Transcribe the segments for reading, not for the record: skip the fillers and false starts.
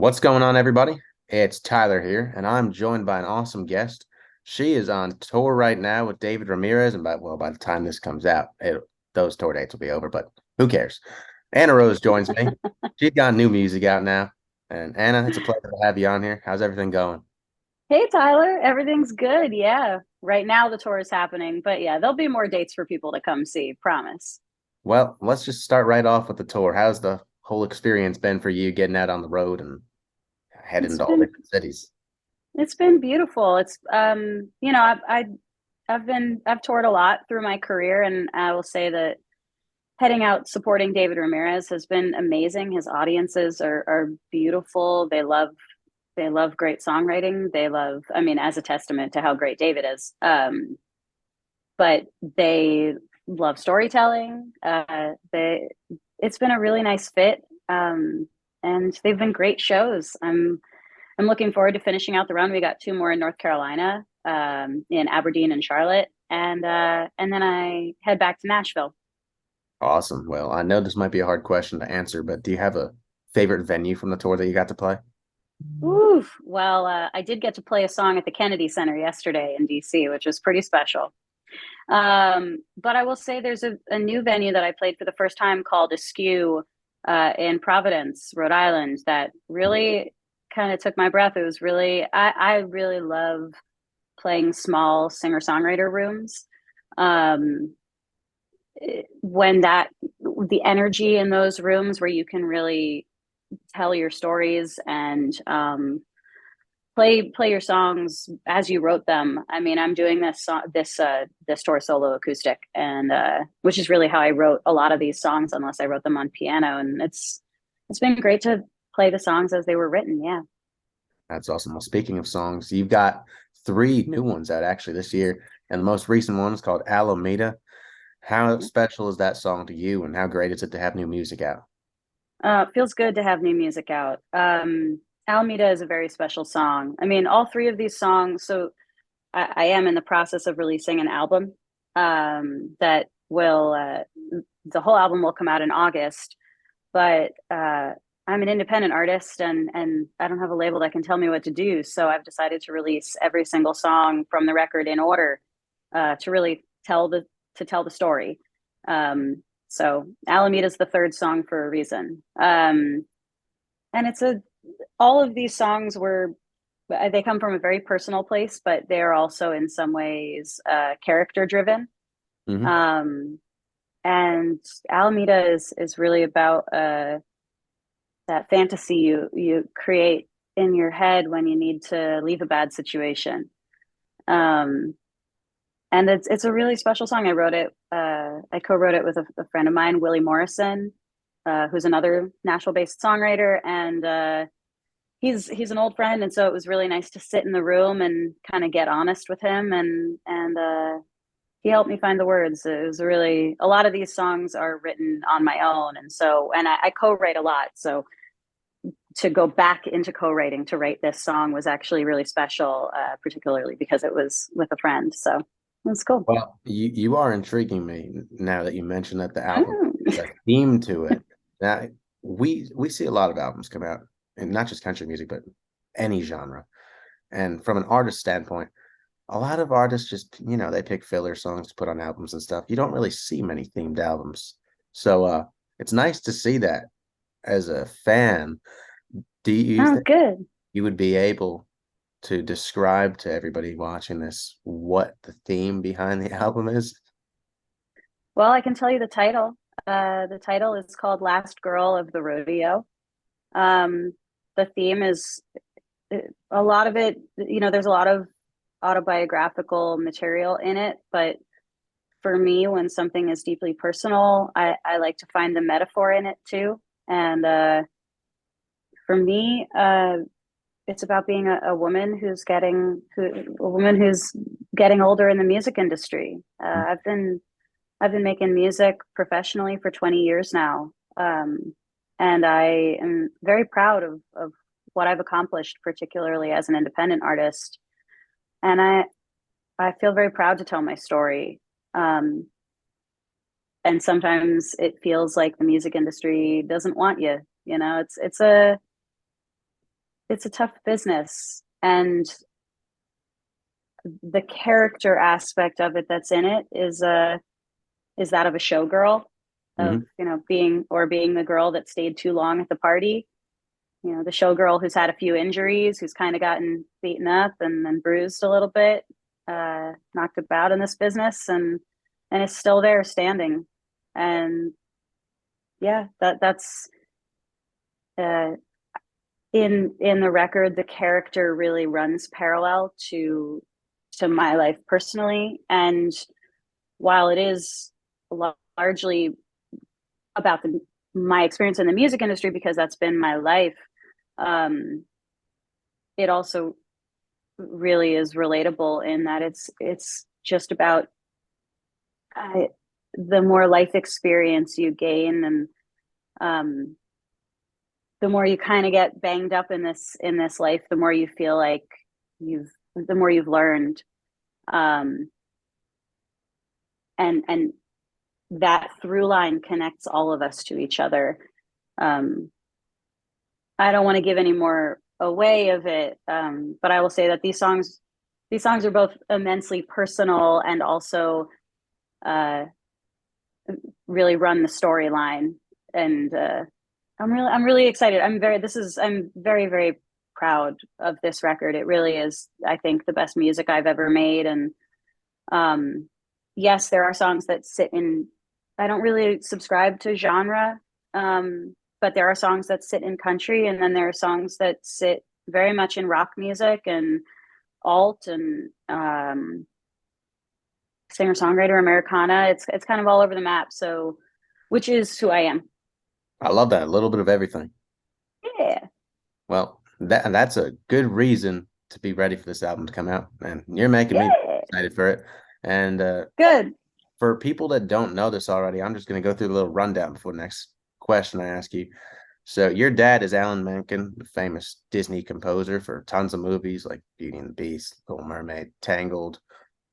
What's going on, everybody? It's Tyler here, and I'm joined by an awesome guest. She is on tour right now with David Ramirez, and by the time this comes out, those tour dates will be over, but who cares? Anna Rose joins me. She's got new music out now. And Anna, it's a pleasure to have you on here. How's everything going? Hey Tyler, everything's good. Yeah. Right now the tour is happening, but yeah, there'll be more dates for people to come see, promise. Well, let's just start right off with the tour. How's the whole experience been for you getting out on the road and heading It's to all been different cities? it's been beautiful. It's I've toured a lot through my career, and I will say that heading out supporting David Ramirez has been amazing. His audiences are beautiful. They love great songwriting. As a testament to how great David is. But they love storytelling. It's been a really nice fit, and they've been great shows. I'm looking forward to finishing out the run. We got two more in North Carolina, in Aberdeen and Charlotte, and then I head back to Nashville. Awesome. Well, I know this might be a hard question to answer, but do you have a favorite venue from the tour that you got to play? Oof. Well, I did get to play a song at the Kennedy Center yesterday in DC, which was pretty special. But I will say there's a new venue that I played for the first time called Askew in Providence, Rhode Island, that really kind of took my breath. It was really, I really love playing small singer-songwriter rooms. Um, when the energy in those rooms where you can really tell your stories and play your songs as you wrote them. I mean, I'm doing this tour solo acoustic, and which is really how I wrote a lot of these songs, unless I wrote them on piano. And it's been great to play the songs as they were written. Yeah. That's awesome. Well, speaking of songs, you've got three new ones out actually this year, and the most recent one is called Alameda. How special is that song to you, and how great is it to have new music out? It feels good to have new music out. Alameda is a very special song. I mean, all three of these songs. So I am in the process of releasing an album that will the whole album will come out in August. But I'm an independent artist, and I don't have a label that can tell me what to do. So I've decided to release every single song from the record in order to really tell the story. So Alameda is the third song for a reason. And it's a all of these songs were they come from a very personal place, but they're also in some ways character driven. Hmm. Um, and Alameda is really about that fantasy you create in your head when you need to leave a bad situation. Um, and it's a really special song. I wrote it. I co-wrote it with a friend of mine, Willie Morrison, who's another Nashville-based songwriter, and he's an old friend, and so it was really nice to sit in the room and kind of get honest with him, and he helped me find the words. It was really a lot of these songs are written on my own, and I co-write a lot, so to go back into co-writing to write this song was actually really special, particularly because it was with a friend. So that's cool. Well, you are intriguing me now that you mentioned that the album Mm. has a theme to it. Now, we see a lot of albums come out, and not just country music, but any genre. And from an artist standpoint, a lot of artists just, they pick filler songs to put on albums and stuff. You don't really see many themed albums. So it's nice to see that as a fan. Do you Oh, think good. you would be able to describe to everybody watching this what the theme behind the album is? Well, I can tell you the title. The title is called "Last Girl of the Rodeo." Um, the theme is a lot of it. There's a lot of autobiographical material in it, but for me, when something is deeply personal, I like to find the metaphor in it too. And for me, it's about being a woman who's getting older in the music industry. I've been making music professionally for 20 years now, and I am very proud of what I've accomplished, particularly as an independent artist. And I feel very proud to tell my story. Um, and sometimes it feels like the music industry doesn't want you. It's it's a tough business, and the character aspect of it that's in it is that of a showgirl, of, Hmm. being the girl that stayed too long at the party, the showgirl who's had a few injuries, who's kind of gotten beaten up and bruised a little bit, knocked about in this business, and is still there standing. And yeah, that's uh, in the record. The character really runs parallel to my life personally, and while it is largely about my experience in the music industry because that's been my life, um, it also really is relatable in that it's just about uh, the more life experience you gain, and um, the more you kind of get banged up in this life, the more you feel like the more you've learned, um, and that through line connects all of us to each other. um, I don't want to give any more away of it, but I will say that these songs are both immensely personal and also uh, really run the storyline. And I'm really excited. I'm very very proud of this record. It really is, I think, the best music I've ever made. And um, yes, there are songs that sit in. I don't really subscribe to genre, but there are songs that sit in country, and then there are songs that sit very much in rock music and alt and singer songwriter Americana. It's kind of all over the map. So, which is who I am. I love that. A little bit of everything. Yeah, Well, that's a good reason to be ready for this album to come out, and you're making me yeah, excited for it. And good. for people that don't know this already, I'm just going to go through a little rundown before the next question I ask you. So, your dad is Alan Menken, the famous Disney composer for tons of movies like Beauty and the Beast, Little Mermaid, Tangled.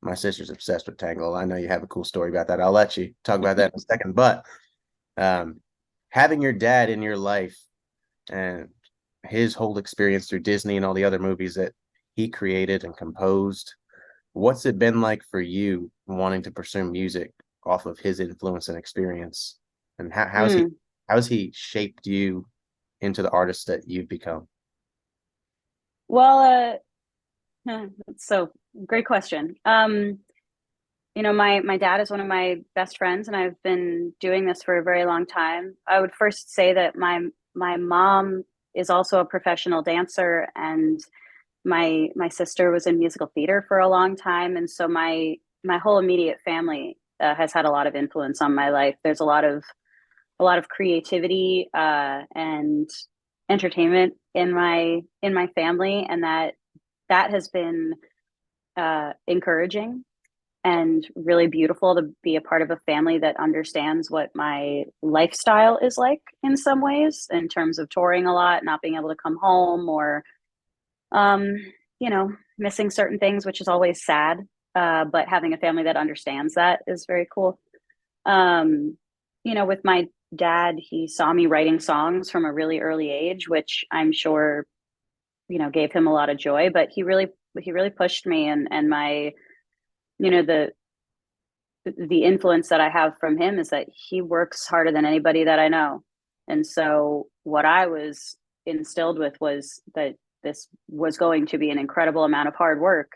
My sister's obsessed with Tangled. I know you have a cool story about that. I'll let you talk about that in a second. But um, having your dad in your life and his whole experience through Disney and all the other movies that he created and composed, what's it been like for you wanting to pursue music off of his influence and experience? And Mm. how has he shaped you into the artist that you've become? Well, so great question. My dad is one of my best friends, and I've been doing this for a very long time. I would first say that my mom is also a professional dancer, and my sister was in musical theater for a long time, and so my whole immediate family has had a lot of influence on my life. There's a lot of creativity and entertainment in my family, and that has been encouraging and really beautiful to be a part of a family that understands what my lifestyle is like in some ways, in terms of touring a lot, not being able to come home, or um, missing certain things, which is always sad. But having a family that understands that is very cool. Um, with my dad, he saw me writing songs from a really early age, which I'm sure, gave him a lot of joy. But he really pushed me, and my, the influence that I have from him is that he works harder than anybody that I know. And so what I was instilled with was that this was going to be an incredible amount of hard work.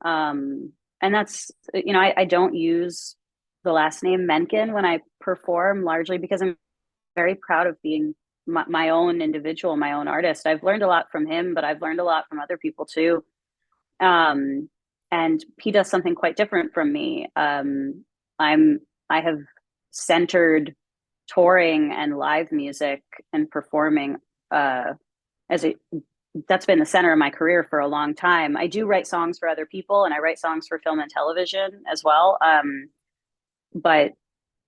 And that's, I don't use the last name Menken when I perform, largely because I'm very proud of being my own individual, my own artist. I've learned a lot from him, but I've learned a lot from other people too. Um, and he does something quite different from me. I'm I have centered touring and live music and performing uh, as a that's been the center of my career for a long time. I do write songs for other people, and I write songs for film and television as well. But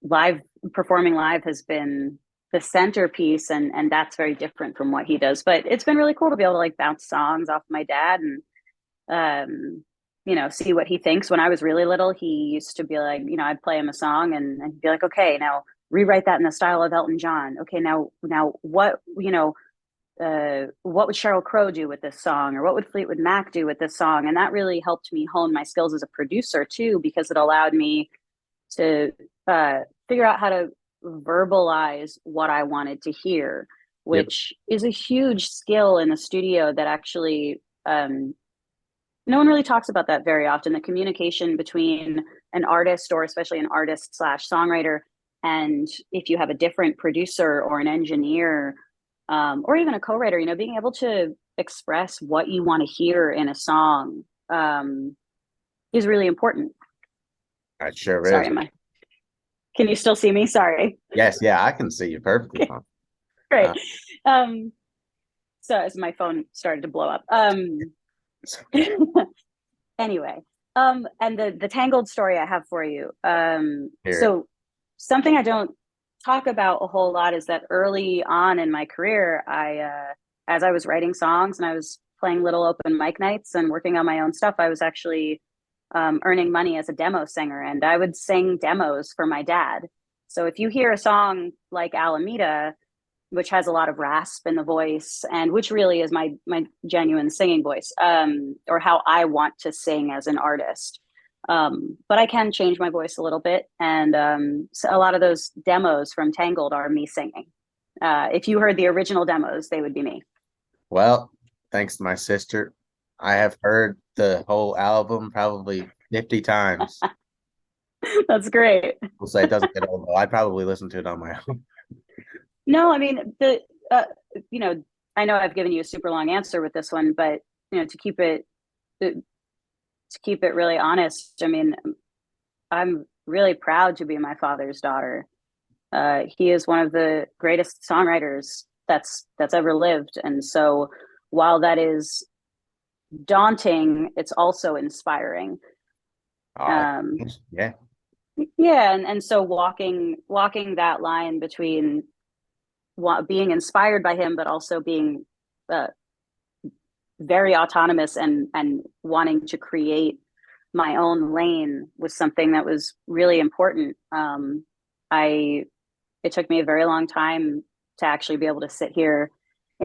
live performing live has been the centerpiece, and that's very different from what he does. But it's been really cool to be able to like bounce songs off my dad and see what he thinks. When I was really little, he used to be like, I'd play him a song, and he'd be like, okay, now rewrite that in the style of Elton John. Okay, now what, what would Sheryl Crow do with this song, or what would Fleetwood Mac do with this song? And that really helped me hone my skills as a producer too, because it allowed me to figure out how to verbalize what I wanted to hear, Yep. which is a huge skill in the studio that actually no one really talks about that very often. The communication between an artist, or especially an artist slash songwriter, and if you have a different producer or an engineer, or even a co-writer, being able to express what you want to hear in a song is really important. It sure Sorry, is. can you still see me? Sorry. Yes, yeah, I can see you perfectly Okay, fine. great. Uh, Um, so as my phone started to blow up. it's okay. Anyway, and the tangled story I have for you. Hear it. So something I don't talk about a whole lot is that early on in my career, as I was writing songs and I was playing little open mic nights and working on my own stuff, I was actually earning money as a demo singer, and I would sing demos for my dad. So if you hear a song like Alameda, which has a lot of rasp in the voice, and which really is my genuine singing voice, or how I want to sing as an artist. But I can change my voice a little bit, and so a lot of those demos from Tangled are me singing. If you heard the original demos, they would be me. Well, thanks to my sister, I have heard the whole album probably 50 times. That's great. We'll say it doesn't get old though. I'd probably listen to it on my own. No, I mean uh, you know, I know I've given you a super long answer with this one, but to keep it really honest, I mean, I'm really proud to be my father's daughter. He is one of the greatest songwriters that's ever lived, and so while that is daunting, it's also inspiring. Uh, Um, yeah. yeah, and so walking that line between being inspired by him, but also being uh, very autonomous and wanting to create my own lane was something that was really important. I It took me a very long time to actually be able to sit here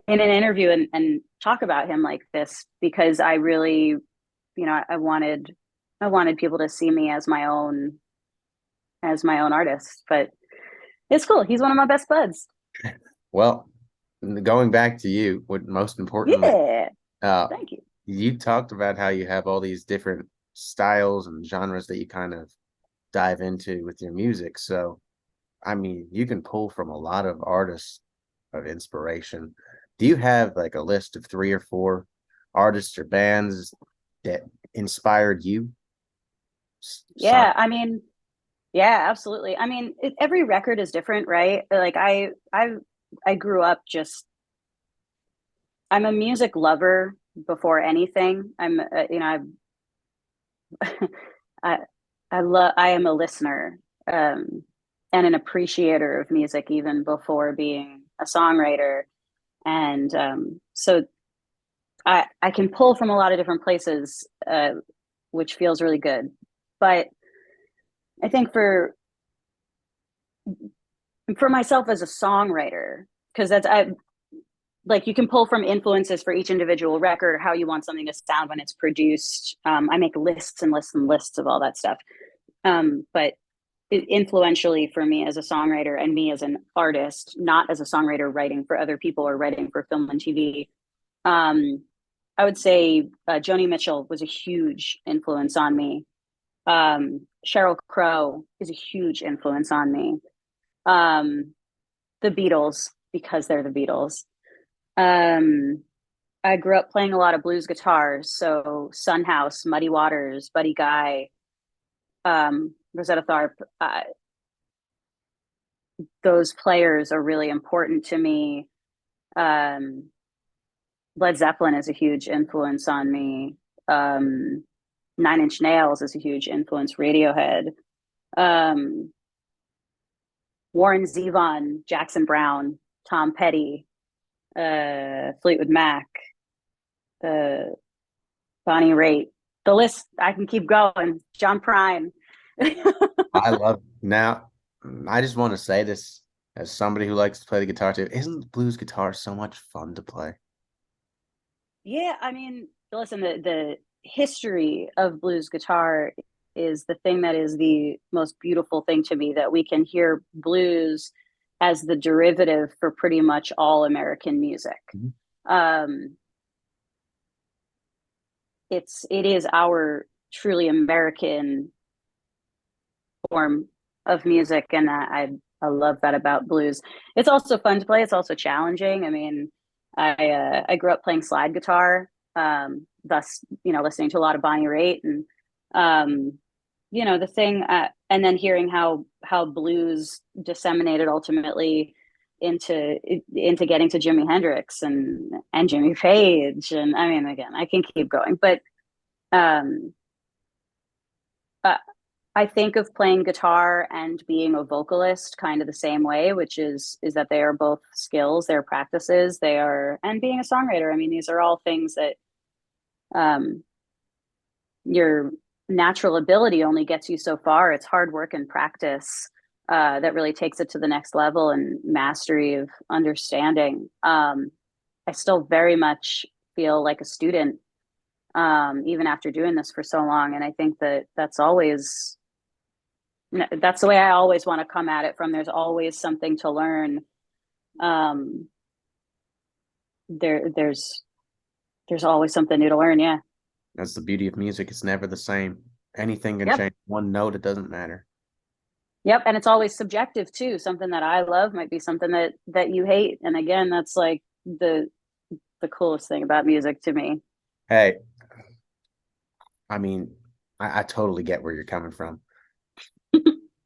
in an interview and talk about him like this, because I really, I wanted people to see me as my own artist. But it's cool. He's one of my best buds. Well, going back to you, what most importantly, Yeah. uh, Thank you. you talked about how you have all these different styles and genres that you kind of dive into with your music. So, I mean, you can pull from a lot of artists of inspiration. Do you have like a list of three or four artists or bands that inspired you? Song, Yeah. I mean, yeah, absolutely. I mean, every record is different, right? Like I grew up just, I'm a music lover before anything. I I am a listener, and an appreciator of music even before being a songwriter. And so I can pull from a lot of different places, which feels really good. But I think for myself as a songwriter, because that's I like, you can pull from influences for each individual record, how you want something to sound when it's produced. I make lists and lists and lists of all that stuff. But influentially for me as a songwriter and me as an artist, not as a songwriter writing for other people or writing for film and TV, um, I would say Joni Mitchell was a huge influence on me. Sheryl Crow is a huge influence on me. Um, the Beatles, because they're the Beatles. Um, I grew up playing a lot of blues guitars, so Son House, Muddy Waters, Buddy Guy, Rosetta Tharpe. Those players are really important to me. Um, Led Zeppelin is a huge influence on me. Um, Nine Inch Nails is a huge influence. Radiohead, um, Warren Zevon, Jackson Brown, Tom Petty, Fleetwood Mac, uh, Bonnie Raitt. The list, I can keep going. John Prine. I love now. I just want to say this. as somebody who likes to play the guitar too, isn't blues guitar so much fun to play? Yeah, I mean, listen, the history of blues guitar is the thing that is the most beautiful thing to me, that we can hear blues as the derivative for pretty much all American music. Mhm. Um, it is our truly American form of music, and I love that about blues. It's also fun to play. It's also challenging. I mean, I grew up playing slide guitar, thus listening to a lot of Bonnie Raitt, and the thing, and then hearing how blues disseminated ultimately into getting to Jimi Hendrix and Jimmy Page, and I mean, again, I can keep going, but um, uh, I think of playing guitar and being a vocalist kind of the same way, which is that they are both skills, they're practices, they are, and being a songwriter. I mean, these are all things that um, your natural ability only gets you so far. It's hard work and practice that really takes it to the next level, and mastery of understanding. I still very much feel like a student, even after doing this for so long. And I think that that's the way I always want to come at it from. There's always something to learn. Um, there's always something new to learn. Yeah. That's the beauty of music. It's never the same. Anything can Yep. change one note. It doesn't matter. Yep. And it's always subjective too. Something that I love might be something that you hate. And again, that's like the coolest thing about music to me. Hey, I mean, I totally get where you're coming from.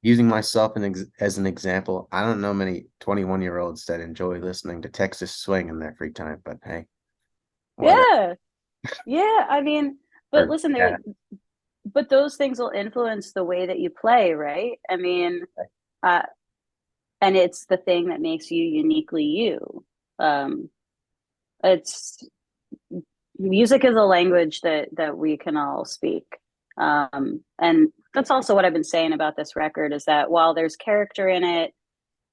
Using myself as an example, I don't know many 21-year-olds that enjoy listening to Texas swing in their free time, but hey, whatever. Yeah. Yeah. I mean, but Or listen, yeah, but those things will influence the way that you play, right? I mean, uh, and it's the thing that makes you uniquely you. Um, it's music is a language that we can all speak, and that's also what I've been saying about this record, is that while there's character in it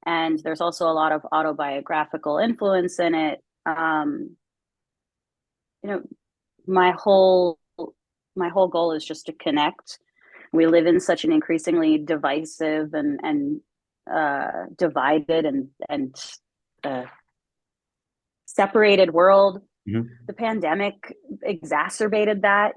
and there's also a lot of autobiographical influence in it, you know my whole my whole goal is just to connect. We live in such an increasingly divisive and divided and uh, separated world. mhm. The pandemic exacerbated that.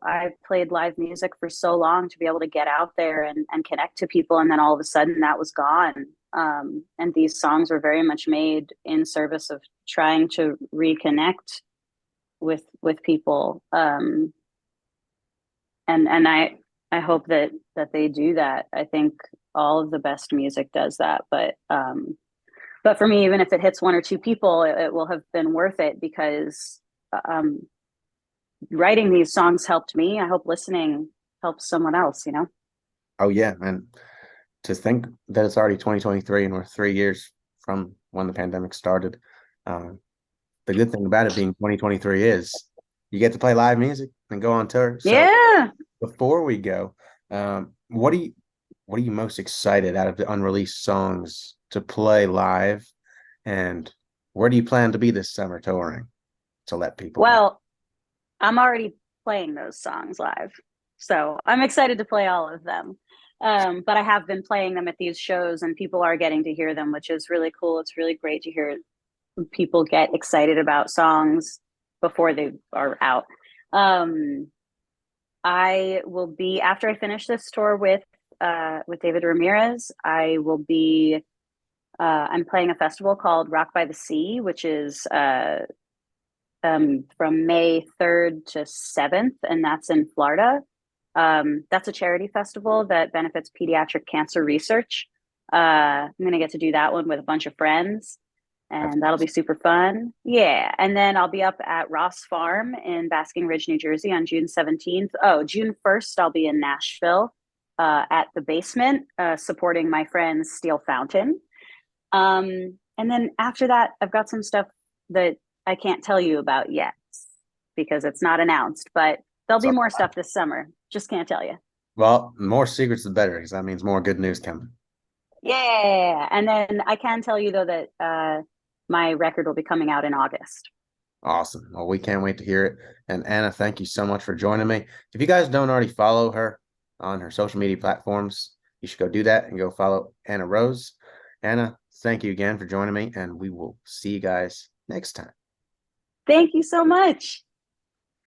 I played live music for so long to be able to get out there and connect to people, and then all of a sudden that was gone. And these songs were very much made in service of trying to reconnect with people. And I hope that they do that. I think all of the best music does that, but for me, even if it hits one or two people, it will have been worth it, because um, writing these songs helped me. I hope listening helps someone else. Oh yeah, and to think that it's already 2023 and we're 3 years from when the pandemic started. Um, the good thing about it being 2023 is you get to play live music and go on tour. So Yeah. before we go, what are you most excited out of the unreleased songs to play live, and where do you plan to be this summer touring to let people know? Well, I'm already playing those songs live, so I'm excited to play all of them. But I have been playing them at these shows, and people are getting to hear them, which is really cool. It's really great to hear people get excited about songs before they are out. Um, I will be, after I finish this tour with David Ramirez. I will be. I'm playing a festival called Rock by the Sea, which is from May 3rd to 7th, and that's in Florida. That's a charity festival that benefits pediatric cancer research. I'm going to get to do that one with a bunch of friends, That's and that'll be awesome. super fun. Yeah. And then I'll be up at Ross Farm in Basking Ridge, New Jersey on June 17th. Oh, June 1st, I'll be in Nashville at the Basement, supporting my friend Steel Fountain. And then after that, I've got some stuff that I can't tell you about yet because it's not announced, but there'll be So, more stuff this summer. Just can't tell you. well, the more secrets, the better, because that means more good news coming. Yeah. And then I can tell you though that my record will be coming out in August. Awesome. Well, we can't wait to hear it. And Anna, thank you so much for joining me. If you guys don't already follow her on her social media platforms, you should go do that and go follow Anna Rose. Anna, thank you again for joining me, and we will see you guys next time. Thank you so much.